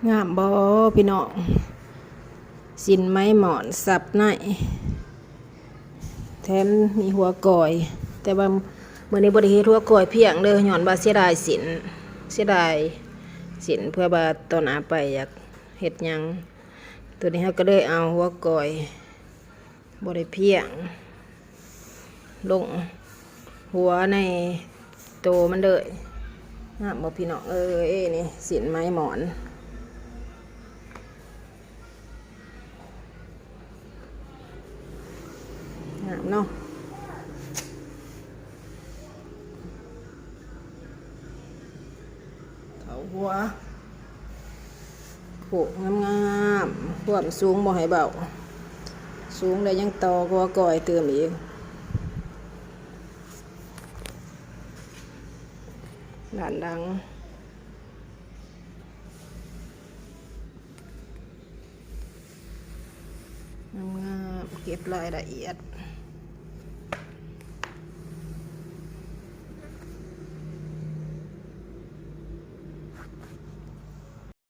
งามบ่พี่น้องสินไม้หมอนสับในแถมมีหัวก่อยแต่ว่ามื้อนี้บ่ได้เฮ็ดหัวก่อยเพียงเด้อย้อนว่าเสียดายสินเพื่อว่าตอนหน้าไปอยากเฮ็ดหยังตัวนี้เฮาก็เลยเอาหัวก่อยบ่ได้เพียงลงหัวในโตมันเลยงามบ่พี่น้องนี่สินไม้หมอนงามเนาะเขาหัวโขกงามๆความสูงบ่ให้เบาสูงได้ยังต่อหัวก่อยเติมอีกด้านดังงามๆเก็บรายละเอียด